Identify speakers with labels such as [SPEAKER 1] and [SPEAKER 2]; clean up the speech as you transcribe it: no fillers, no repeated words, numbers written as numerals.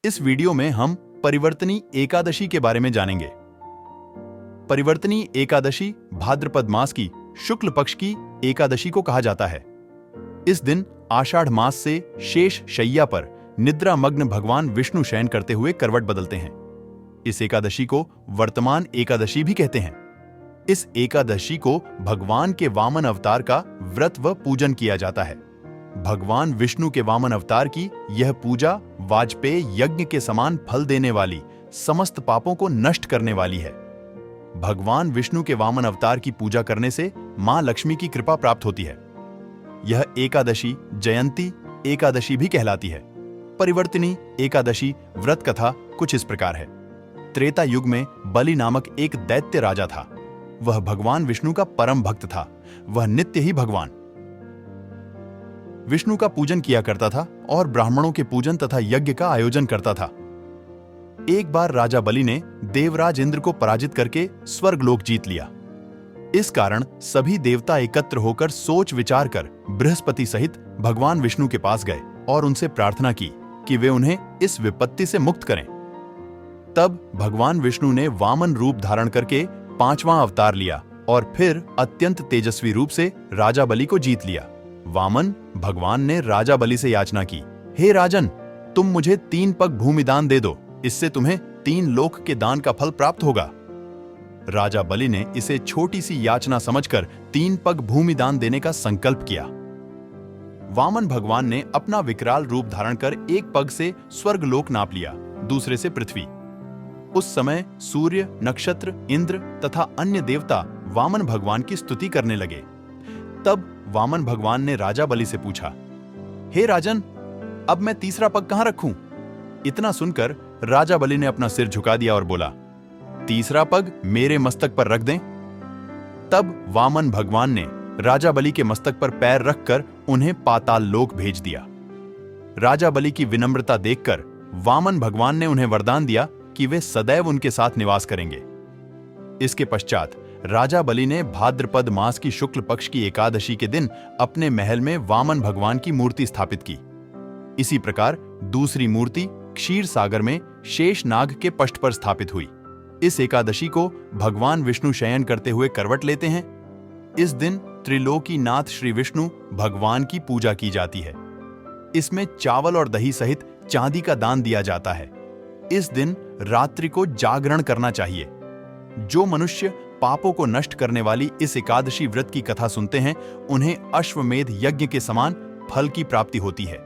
[SPEAKER 1] इस वीडियो में हम परिवर्तनी एकादशी के बारे में जानेंगे। परिवर्तनी एकादशी भाद्रपद मास की शुक्ल पक्ष की एकादशी को कहा जाता है। इस दिन आषाढ़ मास से शेष शैया पर निद्रा मग्न भगवान विष्णु शयन करते हुए करवट बदलते हैं। इस एकादशी को वर्तमान एकादशी भी कहते हैं। इस एकादशी को भगवान के वामन अवतार का व्रत व पूजन किया जाता है। भगवान विष्णु के वामन अवतार की यह पूजा वाजपेय यज्ञ के समान फल देने वाली, समस्त पापों को नष्ट करने वाली है। भगवान विष्णु के वामन अवतार की पूजा करने से मां लक्ष्मी की कृपा प्राप्त होती है। यह एकादशी जयंती एकादशी भी कहलाती है। परिवर्तनी एकादशी व्रत कथा कुछ इस प्रकार है। त्रेता युग में बलि नामक एक दैत्य राजा था। वह भगवान विष्णु का परम भक्त था। वह नित्य ही भगवान विष्णु का पूजन किया करता था और ब्राह्मणों के पूजन तथा यज्ञ का आयोजन करता था। एक बार राजा बलि ने देवराज इंद्र को पराजित करके स्वर्गलोक जीत लिया। इस कारण सभी देवता एकत्र होकर सोच विचार कर बृहस्पति सहित भगवान विष्णु के पास गए और उनसे प्रार्थना की कि वे उन्हें इस विपत्ति से मुक्त करें। तब भगवान विष्णु ने वामन रूप धारण करके 5वां अवतार लिया और फिर अत्यंत तेजस्वी रूप से राजा बलि को जीत लिया। वामन भगवान ने राजा बलि से याचना की, हे राजन, तुम मुझे 3 पग भूमि दान दे दो, इससे तुम्हें 3 लोक के दान का फल प्राप्त होगा। राजा बलि ने इसे छोटी सी याचना समझकर 3 पग भूमि दान देने का संकल्प किया। वामन भगवान ने अपना विकराल रूप धारण कर एक पग से स्वर्गलोक नाप लिया, दूसरे से पृथ्वी। उस समय सूर्य, नक्षत्र, इंद्र तथा अन्य देवता वामन भगवान की स्तुति करने लगे। तब वामन भगवान ने राजा बलि से पूछा, हे राजन, अब मैं तीसरा पग कहां रखूं? इतना सुनकर राजा बलि ने अपना सिर झुका दिया और बोला, तीसरा पग मेरे मस्तक पर रख दें। तब वामन भगवान ने राजा बलि के मस्तक पर पैर रखकर उन्हें पाताल लोक भेज दिया। राजा बलि की विनम्रता देखकर वामन भगवान ने उन्हें वरदान दिया कि वे सदैव उनके साथ निवास करेंगे। इसके पश्चात राजा बलि ने भाद्रपद मास की शुक्ल पक्ष की एकादशी के दिन अपने महल में वामन भगवान की मूर्ति स्थापित की। इसी प्रकार दूसरी मूर्ति क्षीर सागर में शेष नाग के पष्ठ पर स्थापित हुई। इस एकादशी को भगवान विष्णु शयन करते हुए करवट लेते हैं। इस दिन त्रिलोकी नाथ श्री विष्णु भगवान की पूजा की जाती है। इसमें चावल और दही सहित चांदी का दान दिया जाता है। इस दिन रात्रि को जागरण करना चाहिए। जो मनुष्य पापों को नष्ट करने वाली इस एकादशी व्रत की कथा सुनते हैं, उन्हें अश्वमेध यज्ञ के समान फल की प्राप्ति होती है।